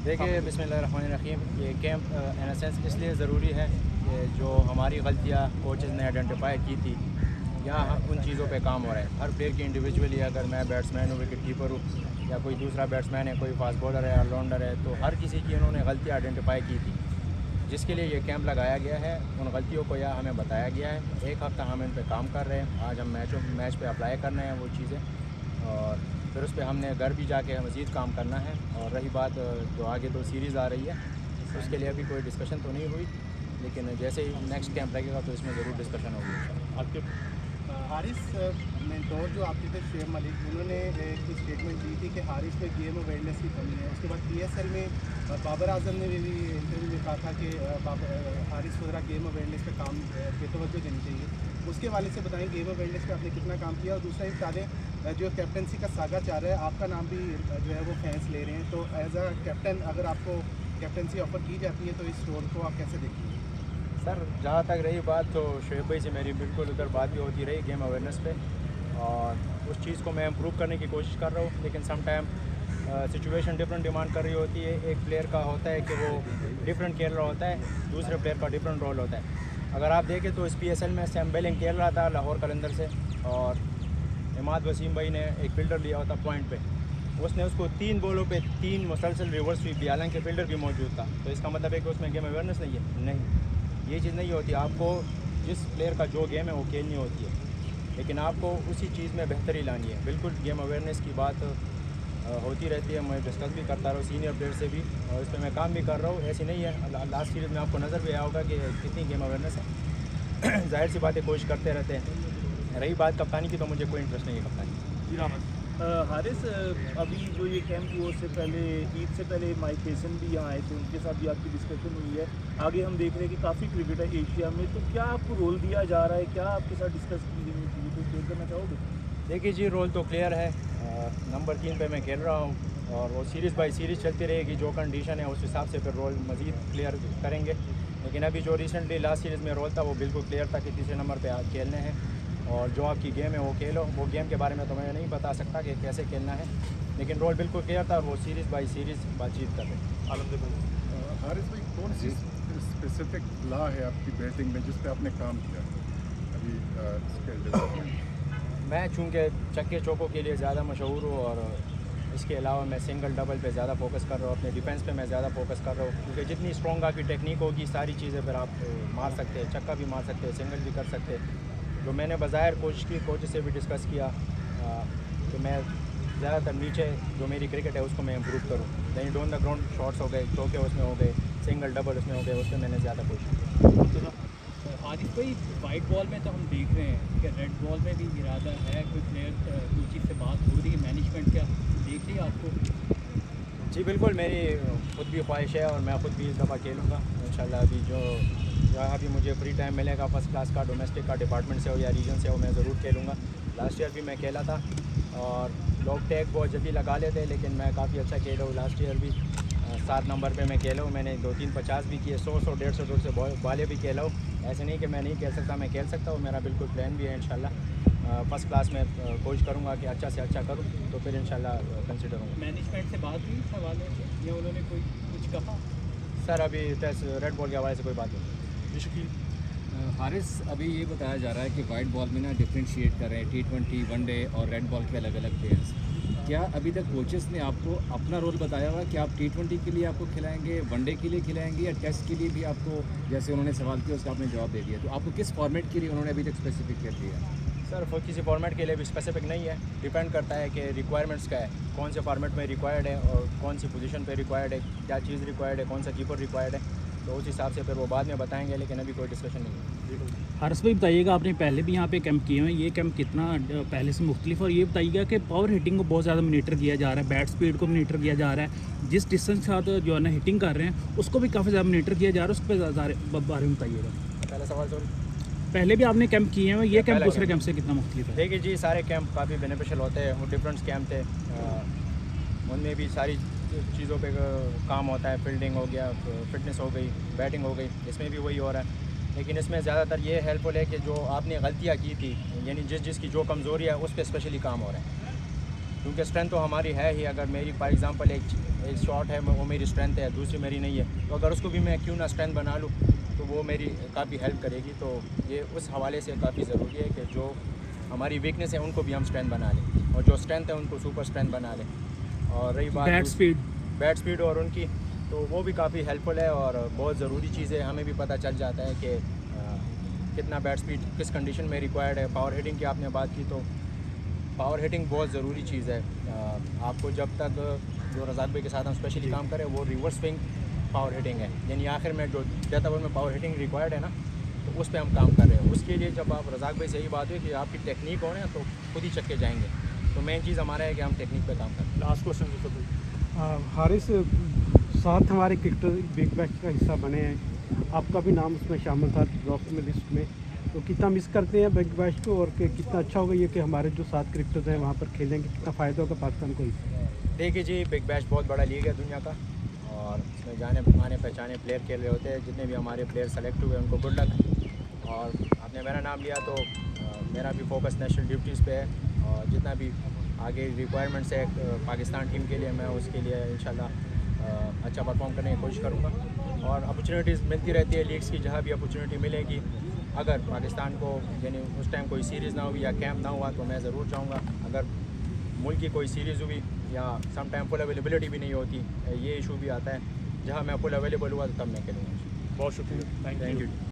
देखिए बिस्मिल्लाहिर्रहमानिर्रहीम, ये कैंप इन सेंस इसलिए ज़रूरी है कि जो हमारी गलतियाँ कोचेज़ ने आइडेंटिफाई की थी या उन चीज़ों पे काम हो रहा है। हर प्लेयर की इंडिविजुअली, अगर मैं बैट्समैन हूँ, विकेट कीपर हूँ, या कोई दूसरा बैट्समैन है, कोई फास्ट बॉलर है, ऑलराउंडर है, तो हर किसी की उन्होंने गलतियाँ आइडेंटिफाई की थी, जिसके लिए ये कैंप लगाया गया है। उन गलतियों को या हमें बताया गया है। एक हफ़्ता हम इन पे काम कर रहे हैं। आज हम मैच पे अप्लाई करना है वो चीज़ें, और फिर उस पर हमने घर भी जाके मज़ीद काम करना है। और रही बात जो आगे तो सीरीज़ आ रही है, उसके लिए अभी कोई डिस्कशन तो नहीं हुई, लेकिन जैसे ही नेक्स्ट कैंप लगेगा तो इसमें ज़रूर डिस्कशन होगी। आपके हारिस मेंटोर जो आपके थे शुएब मलिक, उन्होंने एक स्टेटमेंट दी थी कि हारिस में गेम अवेयरनेस की कमी है। उसके बाद PSL में बाबर आजम ने भी इंटरव्यू में कहा था कि हारिस को ज़रा गेम अवेयरनेस पे काम पे तवज्जो देनी चाहिए। उसके वाले से बताएं गेम अवेयरनेस पे आपने कितना काम किया। और दूसरा ये बता दें, जो कैप्टनसी का सागा चाह रहा है, आपका नाम भी जो है वो फैंस ले रहे हैं, तो एज अ कैप्टन अगर आपको कैप्टनसी ऑफ़र की जाती है तो इस रोल को आप कैसे देखिए? सर, जहाँ तक रही बात, तो शुएब भाई से मेरी बिल्कुल उधर बात भी होती रही गेम अवेयरनेस पे, और उस चीज़ को मैं इम्प्रूव करने की कोशिश कर रहा हूँ। लेकिन some time situation different demand कर रही होती है। एक प्लेयर का होता है कि वो डिफरेंट खेल रहा होता है, दूसरे प्लेयर का डिफरेंट रोल होता है। अगर आप देखें तो इस PSL में सैम बेलिंग खेल रहा था लाहौर कलंदर से, और इमाद वसीम भाई ने एक फील्डर लिया होता पॉइंट पे, उसने उसको 3 बॉलों पे 3 मुसलसल रिवर्स स्वीप दिया, हालांकि फील्डर भी मौजूद था। तो इसका मतलब है कि उसमें गेम अवेयरनेस नहीं है। नहीं, ये चीज़ नहीं होती। आपको जिस प्लेयर का जो गेम है वो खेलनी होती है, लेकिन आपको उसी चीज़ में बेहतरी लानी है। बिल्कुल गेम अवेयरनेस की बात होती रहती है, मैं डिस्कस भी करता रहा हूँ सीनियर प्लेयर से भी, और इस पर मैं काम भी कर रहा हूँ। ऐसी नहीं है, लास्ट सीरीज़ में आपको नज़र भी आया होगा कि कितनी गेम अवेयरनेस है। जाहिर सी बातें कोशिश करते रहते हैं। रही बात कप्तानी की, तो मुझे कोई इंटरेस्ट नहीं है कप्तानी। हारिस, अभी जो ये कैंप हुआ उससे पहले, ईद से पहले माइक टायसन भी यहाँ आए थे, उनके साथ भी आपकी डिस्कशन हुई है। आगे हम देख रहे हैं कि काफ़ी क्रिकेट है एशिया में, तो क्या आपको रोल दिया जा रहा है, क्या आपके साथ डिस्कस की जानी चाहिए, कुछ शेयर करना चाहोगे? देखिए जी, रोल तो क्लियर है। नंबर 3 पे मैं खेल रहा हूँ, और वो सीरीज़ बाई सीरीज़ चलती रहेगी। जो कंडीशन है उस हिसाब से फिर रोल मज़ीद क्लियर करेंगे। लेकिन अभी जो रिसेंटली लास्ट सीरीज़ में रोल था वो बिल्कुल क्लियर था कि तीसरे नंबर पे आज खेलने हैं, और जो आपकी गेम है वो खेलो। वो गेम के बारे में तो मैं नहीं बता सकता कि कैसे खेलना है, लेकिन रोल बिल्कुल क्लियर था, और वो सीरीज़ बाई सीरीज़ बातचीत कर रहे। हारिस भाई, कौन सी स्पेसिफिक ला है आपकी बैटिंग में जिस पे आपने काम किया अभी? मैं चूँकि चक्के चौकों के लिए ज़्यादा मशहूर हूँ, और इसके अलावा मैं सिंगल डबल पे ज़्यादा फोकस कर रहा हूँ। अपने डिफेंस पे मैं ज़्यादा फोकस कर रहा हूँ, क्योंकि जितनी स्ट्रॉन्ग आपकी टेक्निक होगी, सारी चीज़ें फिर आप मार सकते हैं, चक्का भी मार सकते हैं, सिंगल भी कर सकते हैं। जो मैंने बज़ाहिर कोशिश की, कोच से भी डिस्कस किया कि मैं ज़्यादातर नीचे जो मेरी क्रिकेट है उसको मैं इम्प्रूव करूँ। यानी डाउन द ग्राउंड शॉट्स हो गए, चौके उसमें हो गए, सिंगल डबल उसमें हो गए, उस पर मैंने ज़्यादा कोशिश की। आरिफ भाई, वाइट बॉल में तो हम देख रहे हैं कि रेड बॉल में भी इरादा है, कोई प्लेयर कोचिंग से बात हो रही है, मैनेजमेंट क्या देख रही है आपको? जी बिल्कुल, मेरी खुद भी ख्वाहिश है, और मैं खुद भी इस दफ़ा खेलूँगा इंशाल्लाह। अभी जो जहाँ भी मुझे फ्री टाइम मिलेगा, फर्स्ट क्लास का, डोमेस्टिक का, डिपार्टमेंट से हो या रीजन से हो, मैं ज़रूर खेलूँगा। लास्ट ईयर भी मैं खेला था, और लोग टैग बहुत जल्दी लगा लेते हैं, लेकिन मैं काफ़ी अच्छा खेला हूँ। लास्ट ईयर भी 7 नंबर पे मैं खेला हूँ। मैंने 2-3 50 भी किए, 100 150 दूर से बाले भी खेला हूँ। ऐसे नहीं कि मैं नहीं खेल सकता, मैं खेल सकता हूँ। मेरा बिल्कुल प्लान भी है इंशाल्लाह फर्स्ट क्लास में कोशिश करूँगा कि अच्छा से अच्छा करूँ, तो फिर इंशाल्लाह कंसिडर हूँ। मैनेजमेंट से बात हुई इस हवाले से, या उन्होंने कोई कुछ कहा? सर, अभी टेस्ट रेड बॉल के हवाले से कोई बात नहीं। हारिस, अभी ये बताया जा रहा है कि वाइट बॉल में ना डिफ्रेंशिएट कर रहे हैं T20, वनडे और रेड बॉल के अलग अलग प्लेयर्स। क्या अभी तक कोचेस ने आपको अपना रोल बताया हुआ कि आप T20 के लिए आपको खिलाएंगे, वनडे के लिए खिलाएंगे, या टेस्ट के लिए भी आपको, जैसे उन्होंने सवाल किया उसका आपने जवाब दे दिया, तो आपको किस फॉर्मेट के लिए उन्होंने अभी तक स्पेसिफिक कर दिया? सर, किसी फॉर्मेट के लिए भी स्पेसिफिक नहीं है, डिपेंड करता है कि रिक्वायरमेंट्स क्या है, कौन से फॉर्मेट में रिक्वायर्ड है, और कौन सी पोजीशन पे रिक्वायर्ड है, क्या चीज़ रिक्वायर्ड है, कौन सा कीपर रिक्वायर्ड है, तो उस हिसाब से फिर वो बाद में बताएंगे, लेकिन अभी कोई डिस्कशन नहीं है। हारिस भाई, बताइएगा, आपने पहले भी यहाँ पे कैंप किए हैं, ये कैंप कितना पहले से मुख्तलिफ, और ये बताइएगा कि पावर हिटिंग को बहुत ज़्यादा मॉनिटर किया जा रहा है, बैट स्पीड को मॉनिटर किया जा रहा है, जिस डिस्टेंस के साथ जो है ना हिटिंग कर रहे हैं उसको भी काफ़ी ज़्यादा मॉनिटर किया जा रहा है, उस पर बारे में बताइएगा। पहला सवाल सॉरी। पहले भी आपने कैंप किए हैं, ये कैंप दूसरे कैंप से कितना मुख्तलिफ है? देखिए जी, सारे कैंप काफ़ी बेनिफिशियल होते हैं, वो डिफरेंट कैंप थे, उनमें भी सारी चीज़ों पे काम होता है। फील्डिंग हो गया, फिटनेस हो गई, बैटिंग हो गई, इसमें भी वही हो रहा है। लेकिन इसमें ज़्यादातर ये हेल्पफुल है कि जो आपने गलतियाँ की थी, यानी जिसकी जो कमज़ोरी है उस पर स्पेशली काम हो रहा है। क्योंकि स्ट्रेंथ तो हमारी है ही। अगर मेरी फॉर एग्ज़ाम्पल एक शॉट है वो मेरी स्ट्रेंथ है, दूसरी मेरी नहीं है, तो अगर उसको भी मैं क्यों ना स्ट्रेंथ बना लूँ तो वो मेरी काफ़ी हेल्प करेगी। तो ये उस हवाले से काफ़ी ज़रूरी है कि जो हमारी वीकनेस है उनको भी हम स्ट्रेंथ बना लें और जो स्ट्रेंथ है उनको सुपर स्ट्रेंथ बना लें। और रही बात बैट स्पीड और उनकी, तो वो भी काफ़ी हेल्पफुल है और बहुत ज़रूरी चीज़ है। हमें भी पता चल जाता है कि कितना बैट स्पीड किस कंडीशन में रिक्वायर्ड है। पावर हिटिंग की आपने बात की, तो पावर हिटिंग बहुत ज़रूरी चीज़ है। आपको जब तक जो रज़ाक भाई के साथ हम स्पेशली काम करें वो रिवर्स स्विंग पावर हिटिंग है, यानी आखिर में जो डेथ ओवर में पावर हिटिंग रिक्वायर्ड है ना, तो उस पर हम काम कर रहे हैं। उसके लिए जब आप रज़ाक भाई से यही बात हुई कि आपकी टेक्निक हो रहे हैं तो खुद ही चक्के जाएंगे। तो मेन चीज़ हमारा है कि हम टेक्निक पे काम करें। लास्ट क्वेश्चन हारिस, 7 हमारे क्रिकेटर बिग बैश का हिस्सा बने हैं, आपका भी नाम उसमें शामिल था ड्रॉप में लिस्ट में, तो कितना मिस करते हैं बिग बैश को और कि कितना अच्छा होगा ये कि हमारे जो 7 क्रिकेटर्स हैं वहाँ पर खेलेंगे, कितना फ़ायदा होगा पाकिस्तान को इससे? देखिए जी, बिग बैश बहुत बड़ा लीग है दुनिया का और इसमें जाने माने पहचाने प्लेयर खेल रहे होते हैं। जितने भी हमारे प्लेयर सेलेक्ट हुए उनको गुड लक। और आपने मेरा नाम लिया तो मेरा भी फोकस नेशनल ड्यूटीज़ पे है और जितना भी आगे रिक्वायरमेंट्स है पाकिस्तान टीम के लिए, मैं उसके लिए इंशाल्लाह अच्छा परफॉर्म करने की कोशिश करूँगा। और अपॉर्चुनिटीज़ मिलती रहती है लीग्स की, जहाँ भी अपॉर्चुनिटी मिलेगी। अगर पाकिस्तान को यानी उस टाइम कोई सीरीज़ ना हुई या कैंप ना हुआ तो मैं ज़रूर जाऊँगा। अगर मुल्क की कोई सीरीज़ हुई या सम टाइम फुल अवेलेबिलिटी भी नहीं होती, ये इशू भी आता है, जहाँ मैं फुल अवेलेबल हुआ तो तब मैं खेलूँगा। बहुत शुक्रिया, थैंक यू।